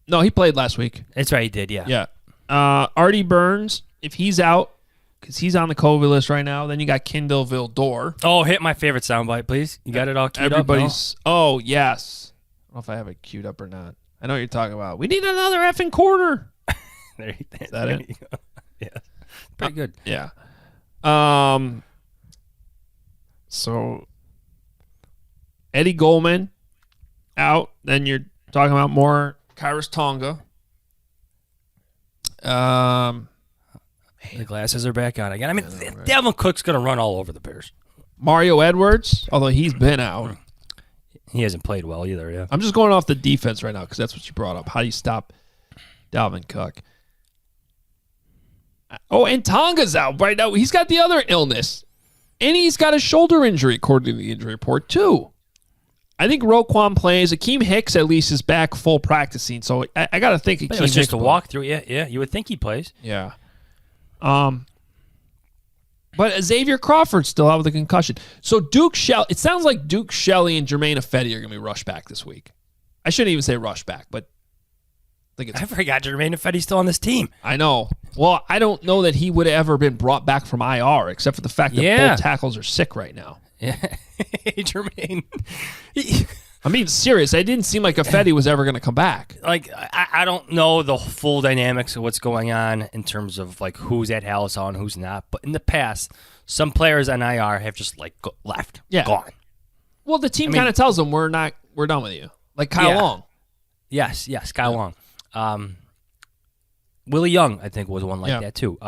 No, he played last week. That's right, he did, yeah. Yeah. Artie Burns, if he's out, because he's on the COVID list right now, then you got Kendall Vildor. Oh, hit my favorite soundbite, please. You got it all queued up? Oh, yes. I don't know if I have it queued up or not. I know what you're talking about. We need another effing quarter. Is that it? You go. Yeah. Pretty good. Yeah. So Eddie Goldman out. Then you're talking about more Kyrus Tonga. The glasses are back on again. I mean, Dalvin Cook's going to run all over the Bears. Mario Edwards, although he's been out. He hasn't played well either, yeah. I'm just going off the defense right now because that's what you brought up. How do you stop Dalvin Cook? Oh, and Tonga's out right now. He's got the other illness. And he's got a shoulder injury, according to the injury report, too. I think Roquan plays. Akeem Hicks, at least, is back full practicing. So I got to think Akeem Hicks. It was just a walkthrough. Yeah. You would think he plays. Yeah. But Xavier Crawford's still out with a concussion. So it sounds like Duke Shelley and Jermaine Ifedi are going to be rushed back this week. I shouldn't even say rushed back, but I forgot Jermaine Ifedi's still on this team. I know. Well, I don't know that he would have ever been brought back from IR, except for the fact that both tackles are sick right now. Yeah. Hey, Jermaine. I'm being serious. It didn't seem like Fetty was ever going to come back. Like, I don't know the full dynamics of what's going on in terms of, like, who's at Halisol and who's not. But in the past, some players on IR have just, like, left. Yeah. Gone. Well, the team kind of tells them, we're done with you. Like Kyle Long. Yes, Kyle Long. Willie Young, I think, was one like that, too.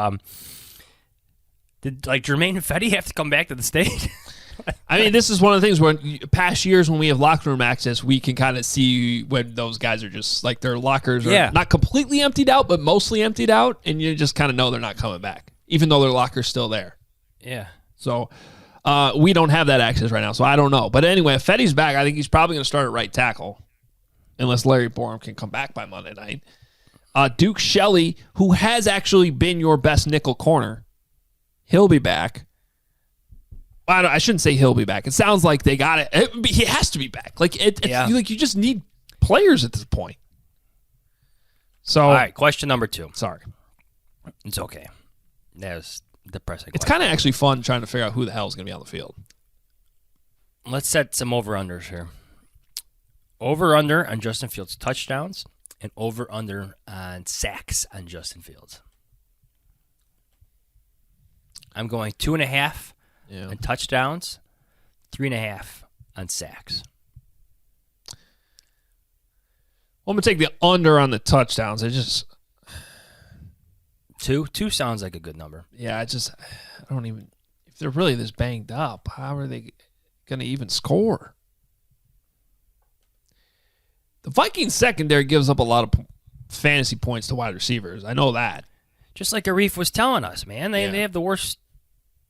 Did, like, Jermaine and Fetty have to come back to the state? I mean, this is one of the things when past years when we have locker room access, we can kind of see when those guys are just like their lockers are not completely emptied out, but mostly emptied out, and you just kind of know they're not coming back, even though their locker's still there. Yeah. So we don't have that access right now, so I don't know. But anyway, if Fetty's back, I think he's probably going to start at right tackle, unless Larry Borum can come back by Monday night. Duke Shelley, who has actually been your best nickel corner, he'll be back. I shouldn't say he'll be back. It sounds like they got it. He has to be back. Like like you just need players at this point. So, all right, question number 2. Sorry, it's okay. That was depressing. It's kind of actually fun trying to figure out who the hell is going to be on the field. Let's set some over-unders here. Over-under on Justin Fields' touchdowns and over-under on sacks on Justin Fields. I'm going 2.5 on touchdowns, 3.5 on sacks. Well, I'm going to take the under on the touchdowns. I just... 2 sounds like a good number. Yeah, I don't even... If they're really this banged up, how are they going to even score? The Vikings secondary gives up a lot of fantasy points to wide receivers. I know that. Just like Arif was telling us, man. They have the worst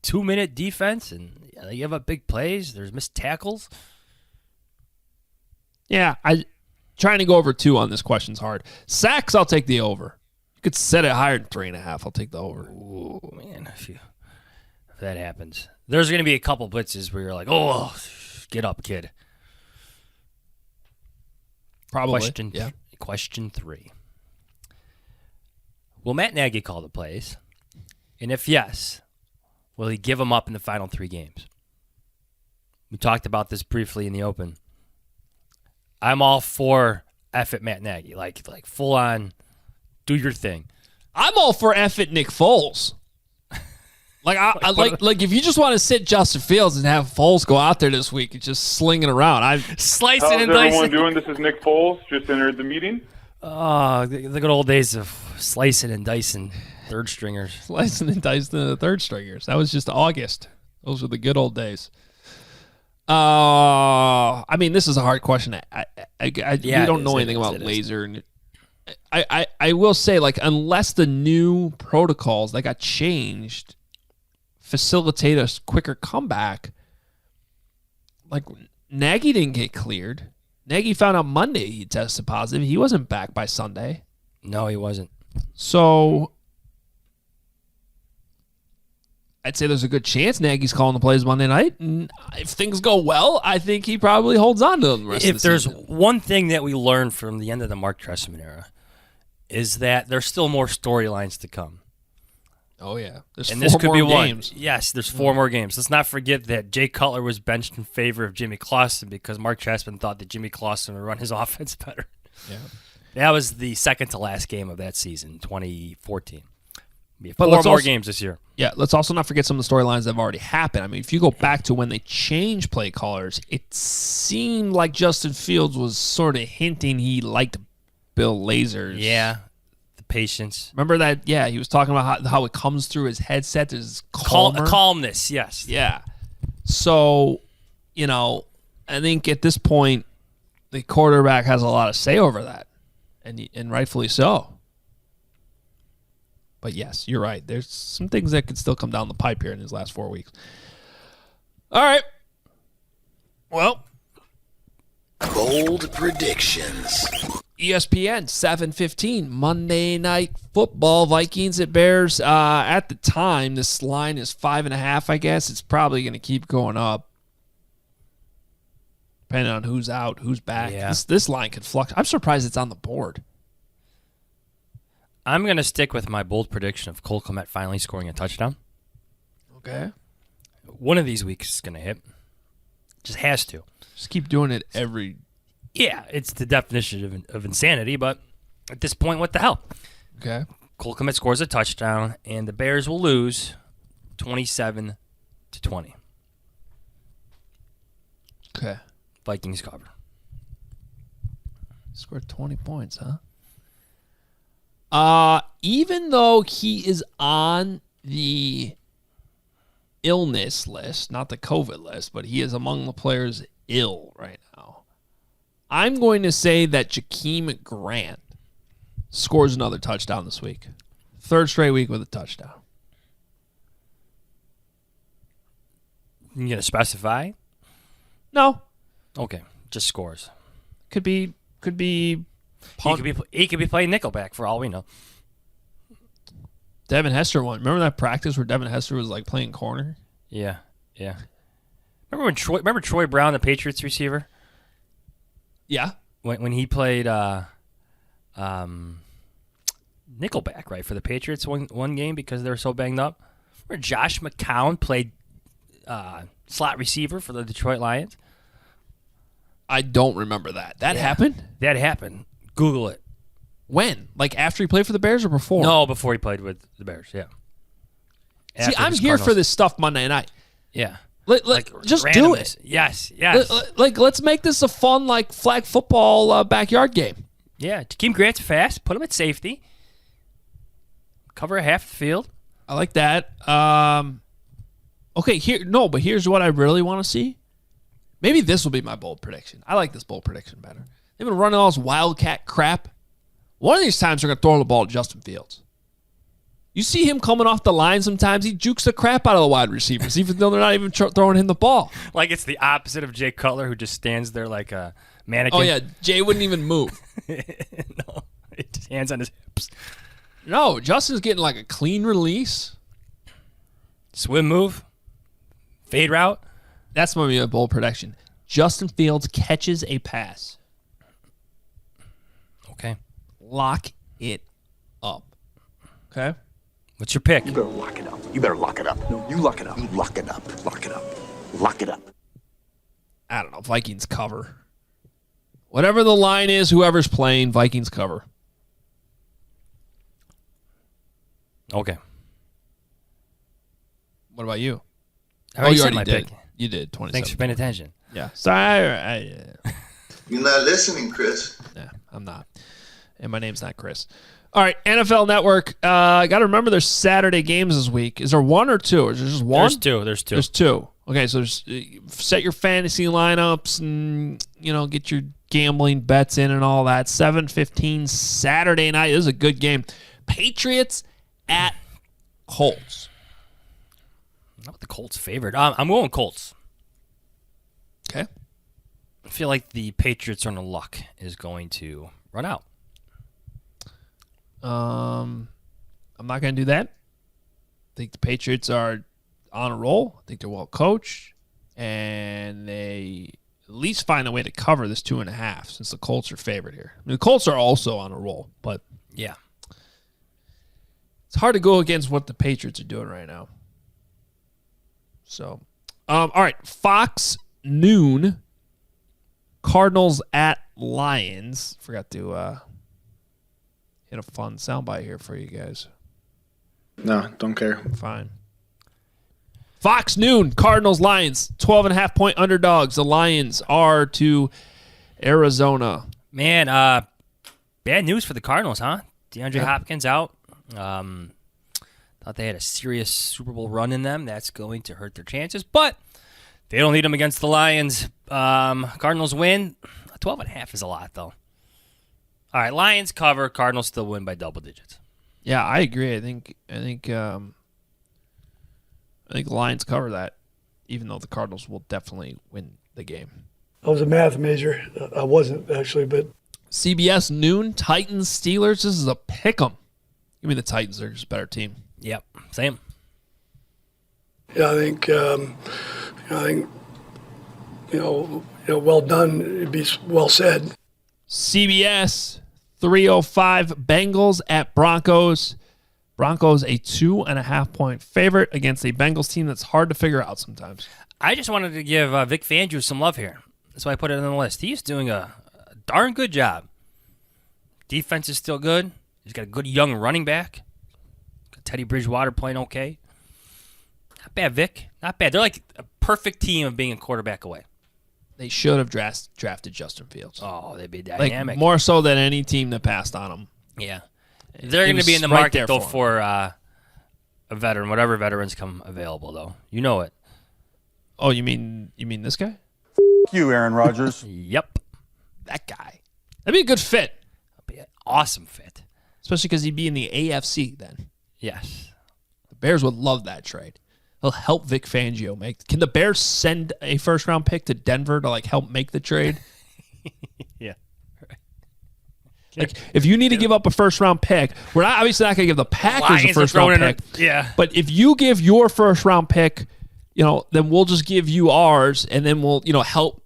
2-minute defense, and they give up big plays. There's missed tackles. Yeah, trying to go over 2 on this question's hard. Sacks, I'll take the over. You could set it higher than 3.5. I'll take the over. Ooh, man, if that happens, there's going to be a couple blitzes where you're like, oh, get up, kid. Probably. Question 3. Will Matt Nagy call the plays? And if yes, will he give them up in the final 3 games? We talked about this briefly in the open. I'm all for F at Matt Nagy, like full on, do your thing. I'm all for F at Nick Foles. Like if you just want to sit Justin Fields and have Foles go out there this week and just sling it around, I'm slicing and dicing. How's everyone doing? This is Nick Foles. Just entered the meeting. Oh, the good old days of slicing and dicing third stringers. Slicing and dicing the third stringers. That was just August. Those were the good old days. I mean, this is a hard question. We don't know anything about laser. And I will say, like, unless the new protocols that got changed facilitate a quicker comeback, like, Nagy didn't get cleared. Nagy found out Monday he tested positive. He wasn't back by Sunday. No, he wasn't. So I'd say there's a good chance Nagy's calling the plays Monday night. And if things go well, I think he probably holds on to them the rest of the season. If there's one thing that we learned from the end of the Mark Trestman era, is that there's still more storylines to come. Oh, yeah. There's and 4 this could more be games. One. Yes, there's 4 more games. Let's not forget that Jay Cutler was benched in favor of Jimmy Clausen because Mark Trestman thought that Jimmy Clausen would run his offense better. Yeah. That was the second to last game of that season, 2014. But 4 more games this year. Yeah, let's also not forget some of the storylines that have already happened. I mean, if you go back to when they changed play callers, it seemed like Justin Fields was sort of hinting he liked Bill Lazor's. Yeah, the patience. Remember that? Yeah, he was talking about how it comes through his headset. There's calmness, yes. Yeah. So, I think at this point, the quarterback has a lot of say over that, and rightfully so. But yes, you're right. There's some things that could still come down the pipe here in his last 4 weeks. All right. Well, bold predictions. ESPN 7:15 Monday Night Football. Vikings at Bears. At the time, this line is 5.5. I guess it's probably going to keep going up, depending on who's out, who's back. Yeah. This line could flux. I'm surprised it's on the board. I'm going to stick with my bold prediction of Cole Kmet finally scoring a touchdown. Okay. One of these weeks is going to hit. Just has to. Just keep doing it every Yeah, it's the definition of insanity, but at this point, what the hell? Okay. Cole Kmet scores a touchdown, and the Bears will lose 27-20. Okay. Vikings cover. Scored 20 points, huh? Even though he is on the illness list, not the COVID list, but he is among the players ill right now, I'm going to say that Jakeem Grant scores another touchdown this week. Third straight week with a touchdown. You gonna specify? No. Okay, just scores. Could be punt. He could be playing nickelback for all we know. Devin Hester won. Remember that practice where Devin Hester was like playing corner? Yeah. Remember Troy Brown, the Patriots receiver? Yeah. When he played nickelback, right, for the Patriots one game because they were so banged up. Remember Josh McCown played slot receiver for the Detroit Lions? I don't remember that. That happened? That happened. Google it. When? Like after he played for the Bears or before? No, before he played with the Bears, yeah. See, I'm here for this stuff Monday night. Yeah. Just do randomness. it. Yes. Let's make this a fun, like, flag football backyard game. Yeah, Jakeem Grant's fast. Put him at safety. Cover half the field. I like that. Okay, but here's what I really want to see. Maybe this will be my bold prediction. I like this bold prediction better. They've been running all this Wildcat crap. One of these times they're going to throw the ball to Justin Fields. You see him coming off the line sometimes. He jukes the crap out of the wide receivers, even though they're not even throwing him the ball. Like it's the opposite of Jay Cutler, who just stands there like a mannequin. Oh, yeah. Jay wouldn't even move. No, just hands on his hips. No, Justin's getting like a clean release. Swim move. Fade route. That's going to be a bold prediction. Justin Fields catches a pass. Okay. Lock it up. Okay? What's your pick? You better lock it up. You better lock it up. No, you lock it up. You lock it up. Lock it up. Lock it up. I don't know. Vikings cover. Whatever the line is, whoever's playing, Vikings cover. Okay. What about you? I already you said already my did. pick. You did. 27. Thanks for paying attention. Yeah. Sorry. You're not listening, Chris. Yeah, I'm not. And my name's not Chris. All right, NFL Network. Got to remember there's Saturday games this week. Is there one or two? Or is there just one? There's two. There's two. Okay, so set your fantasy lineups and, get your gambling bets in and all that. 7:15 Saturday night. This is a good game. Patriots at Colts. Not the Colts favored. I'm going Colts. Okay. I feel like the Patriots on the luck is going to run out. I'm not going to do that. I think the Patriots are on a roll. I think they're well coached, and they at least find a way to cover this 2.5 since the Colts are favored here. I mean, the Colts are also on a roll, but yeah, it's hard to go against what the Patriots are doing right now. So, all right, Fox noon, Cardinals at Lions. Forgot to hit a fun soundbite here for you guys. No, don't care. Fine. Fox noon, Cardinals, Lions, 12.5 point underdogs. The Lions are to Arizona. Man, bad news for the Cardinals, huh? DeAndre Hopkins out. Thought they had a serious Super Bowl run in them. That's going to hurt their chances, but they don't need them against the Lions. Cardinals win. 12.5 is a lot, though. All right, Lions cover. Cardinals still win by double digits. Yeah, I agree. I think the Lions cover that, even though the Cardinals will definitely win the game. I was a math major. I wasn't, actually, but... CBS noon, Titans, Steelers. This is a pick 'em. Give me the Titans. They're just a better team. Yep, same. Yeah, I think, well done. It'd be well said. CBS, 3:05, Bengals at Broncos. Broncos a 2.5 point favorite against a Bengals team that's hard to figure out sometimes. I just wanted to give Vic Fangio some love here. That's why I put it on the list. He's doing a darn good job. Defense is still good. He's got a good young running back. Got Teddy Bridgewater playing okay. Not bad, Vic. Not bad. They're like a perfect team of being a quarterback away. They should have drafted Justin Fields. Oh, they'd be Like dynamic. more so than any team that passed on him. Yeah. They're going to be in the right market, there though, for for a veteran, whatever veterans come available, though. You know it. Oh, you mean this guy? You, Aaron Rodgers. Yep. That guy. That'd be a good fit, Be an awesome fit. especially because he'd be in the AFC then. Yes. The Bears would love that trade. He'll help Vic Fangio make. Can the Bears send a first-round pick to Denver to like help make the trade? Yeah. Like, if you need to give up a first-round pick, we're not obviously not going to give the Packers Lions a are first-round throwing pick. yeah. But if you give your first-round pick, then we'll just give you ours, and then we'll, help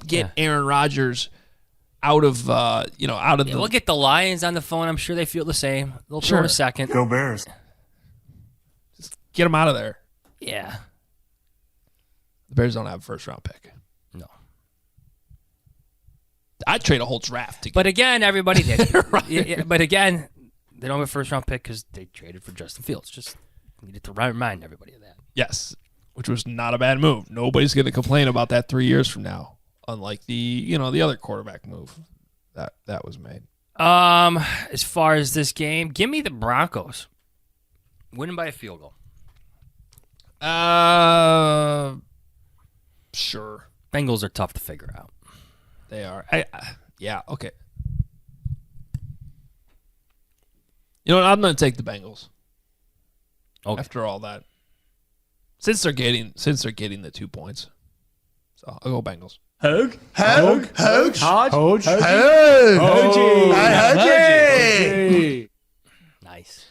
get Aaron Rodgers out of, out of the. We'll get the Lions on the phone. I'm sure they feel the same. They'll throw Sure. in a second. Go Bears. Get him out of there. Yeah. The Bears don't have a first-round pick. No. I'd trade a whole draft to get. But again, everybody did. Right. Yeah, but again, they don't have a first-round pick because they traded for Justin Fields. Just needed to remind everybody of that. Yes, which was not a bad move. Nobody's going to complain about that 3 years from now, unlike the other quarterback move that was made. As far as this game, give me the Broncos. Winning by a field goal. Sure. Bengals are tough to figure out. They are. Yeah, okay. You know what? I'm going to take the Bengals. Okay. After all that. Since they're getting the 2 points. So I'll go Bengals. Hoge. Nice.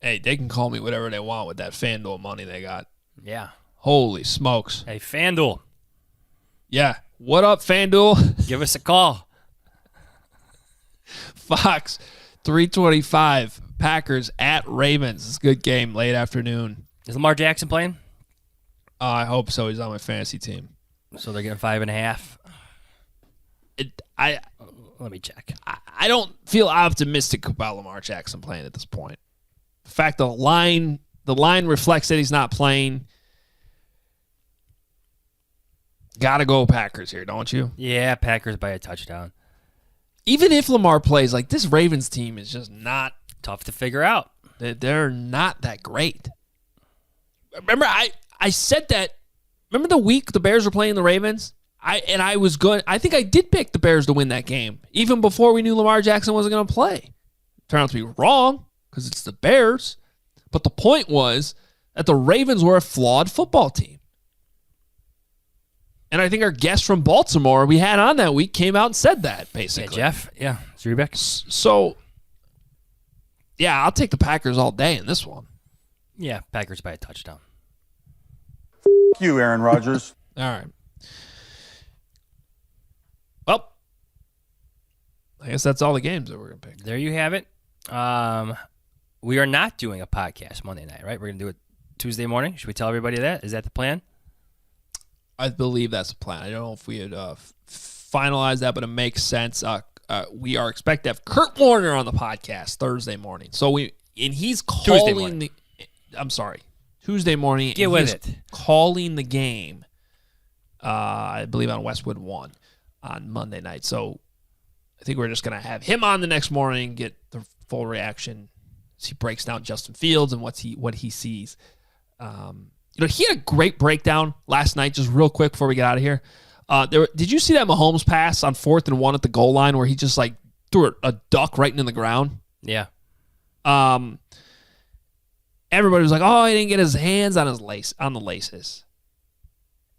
Hey, they can call me whatever they want with that FanDuel money they got. Yeah. Holy smokes. Hey, FanDuel, Yeah. What up, FanDuel? give us a call. Fox, 325. Packers at Ravens. It's a good game, late afternoon. Is Lamar Jackson playing? I hope so. He's on my fantasy team. So they're getting 5.5. Let me check. I don't feel optimistic about Lamar Jackson playing at this point. The fact the line reflects that he's not playing. Gotta go Packers here, don't you? Yeah, Packers by a touchdown. Even if Lamar plays, like this Ravens team is just not. Tough to figure out. They're not that great. Remember, I said that. Remember the week the Bears were playing the Ravens? I think I did pick the Bears to win that game, even before we knew Lamar Jackson wasn't going to play. Turned out to be wrong because it's the Bears. But the point was that the Ravens were a flawed football team. And I think our guest from Baltimore we had on that week came out and said that, basically. Yeah, Jeff. Yeah, Zrebeck. So, yeah, I'll take the Packers all day in this one. Yeah, Packers by a touchdown. You, Aaron Rodgers. All right. Well, I guess that's all the games that we're going to pick. There you have it. We are not doing a podcast Monday night, right? We're going to do it Tuesday morning. Should we tell everybody that? Is that the plan? I believe that's the plan. I don't know if we had finalized that, but it makes sense. We are expected to have Kurt Warner on the podcast Thursday morning. He's calling Tuesday morning. Get with it. Calling the game, I believe on Westwood 1 on Monday night. So I think we're just going to have him on the next morning, get the full reaction as he breaks down Justin Fields and what he sees. He had a great breakdown last night, just real quick before we get out of here. Did you see that Mahomes pass on 4th and 1 at the goal line where he just like threw a duck right into the ground? Yeah. Everybody was like, "Oh, he didn't get his hands on the laces."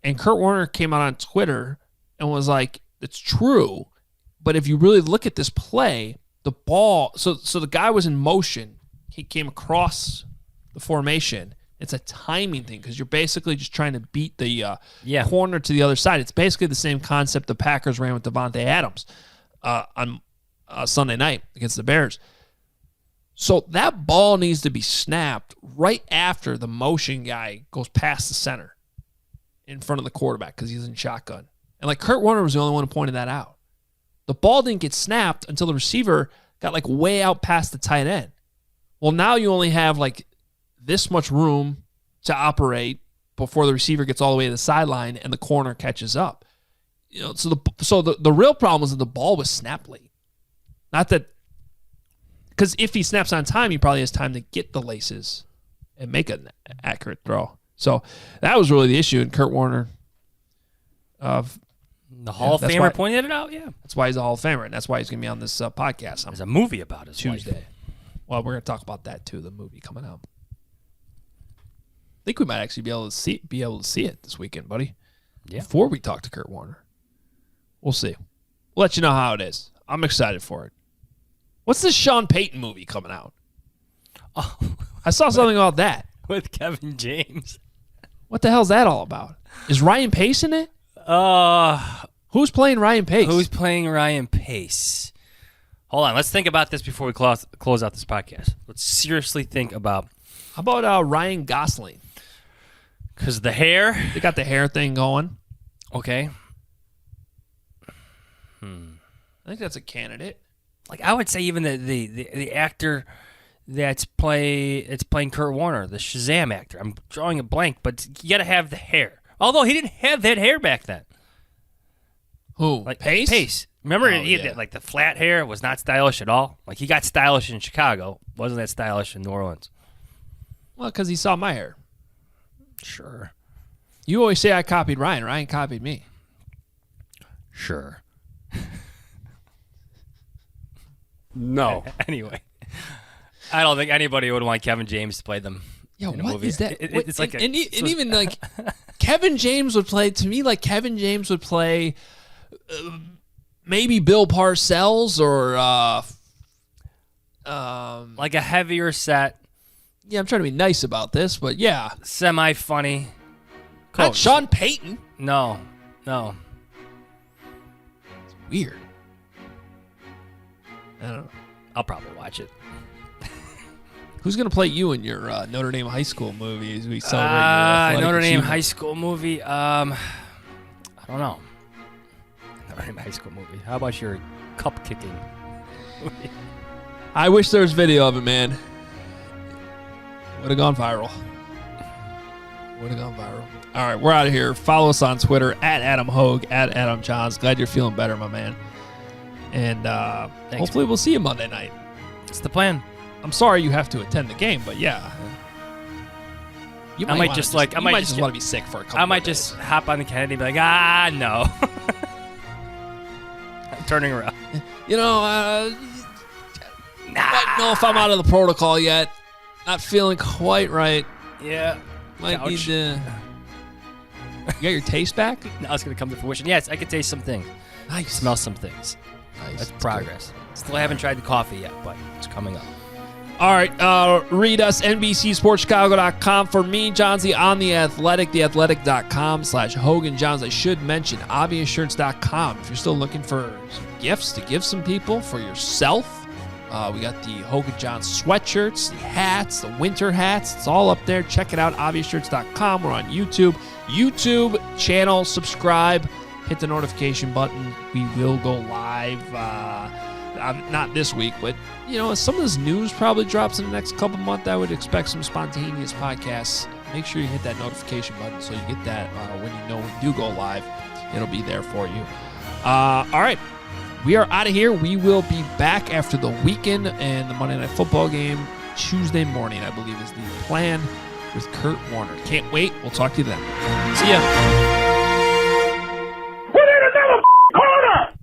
And Kurt Warner came out on Twitter and was like, "It's true, but if you really look at this play, the ball. So the guy was in motion. He came across the formation. It's a timing thing because you're basically just trying to beat the corner to the other side. It's basically the same concept the Packers ran with Devontae Adams on Sunday night against the Bears. So that ball needs to be snapped right after the motion guy goes past the center in front of the quarterback because he's in shotgun. And like Kurt Warner was the only one who pointed that out. The ball didn't get snapped until the receiver got like way out past the tight end. Well, now you only have like this much room to operate before the receiver gets all the way to the sideline and the corner catches up. You know, so the real problem is that the ball was snapped late. Not that, because if he snaps on time, he probably has time to get the laces and make an accurate throw. So that was really the issue. And Kurt Warner, the Hall of Famer pointed it out. Yeah, that's why he's a Hall of Famer, and that's why he's going to be on this podcast. There's a movie about his Tuesday. life. Well, we're going to talk about that too. The movie coming out. I think we might actually be able to see it this weekend, buddy. Yeah. Before we talk to Kurt Warner, we'll see. We'll let you know how it is. I'm excited for it. What's this Sean Payton movie coming out? Oh, I saw something about that with Kevin James. What the hell's that all about? Is Ryan Pace in it? Who's playing Ryan Pace? Who's playing Ryan Pace? Hold on. Let's think about this before we close out this podcast. Let's seriously think about. How about Ryan Gosling? Because the hair. They got the hair thing going. Okay. I think that's a candidate. Like I would say, even the actor that's playing Kurt Warner, the Shazam actor. I'm drawing a blank, but you got to have the hair. Although he didn't have that hair back then. Who? Like Pace? Pace. Remember, Oh, he had that, like the flat hair was not stylish at all. Like he got stylish in Chicago, wasn't that stylish in New Orleans? Well, because he saw my hair. Sure. You always say I copied Ryan. Ryan copied me. Sure. No. Anyway, I don't think anybody would want Kevin James to play them. Yo, in a what movie. is that? It's like and even like Kevin James would play, to me, like Kevin James would play maybe Bill Parcells or like a heavier set. Yeah, I'm trying to be nice about this, but yeah. Semi-funny. Not Sean Payton. No. It's weird. I don't know. I'll probably watch it. Who's going to play you in your Notre Dame high school movie as we celebrate your athletic Notre Dame achievement? high school movie? I don't know. Notre Dame high school movie. How about your cup kicking movie? I wish there was video of it, man. Would have gone viral. All right, we're out of here. Follow us on Twitter at Adam Hoge, at Adam Johns. Glad you're feeling better, my man. And hopefully we'll see you Monday night. That's the plan. I'm sorry you have to attend the game, but yeah. You I might wanna just want to be sick for a couple I might of days. just hop on the Kennedy and be like, no. I'm turning around. You know, I don't know if I'm out of the protocol yet. Not feeling quite right. Yeah. Might Couch. need to... You got your taste back? Now it's going to come to fruition. Yes, I can taste some things. Nice. Smell some things. Nice. That's progress. Still haven't tried the coffee yet, but it's coming up. All right, read us, NBCSportsChicago.com. For me, Johnsy, on The Athletic, theathletic.com/Hogan Johns. I should mention, obviousshirts.com. If you're still looking for some gifts to give some people, for yourself, we got the Hoge Jahns sweatshirts, the hats, the winter hats. It's all up there. Check it out, obviousshirts.com. We're on YouTube. YouTube channel, subscribe, hit the notification button. We will go live, not this week, but, you know, some of this news probably drops in the next couple months. I would expect some spontaneous podcasts. Make sure you hit that notification button so you get that when you know we do go live. It'll be there for you. All right. We are out of here. We will be back after the weekend and the Monday Night Football game Tuesday morning, I believe, is the plan with Kurt Warner. Can't wait. We'll talk to you then. See ya.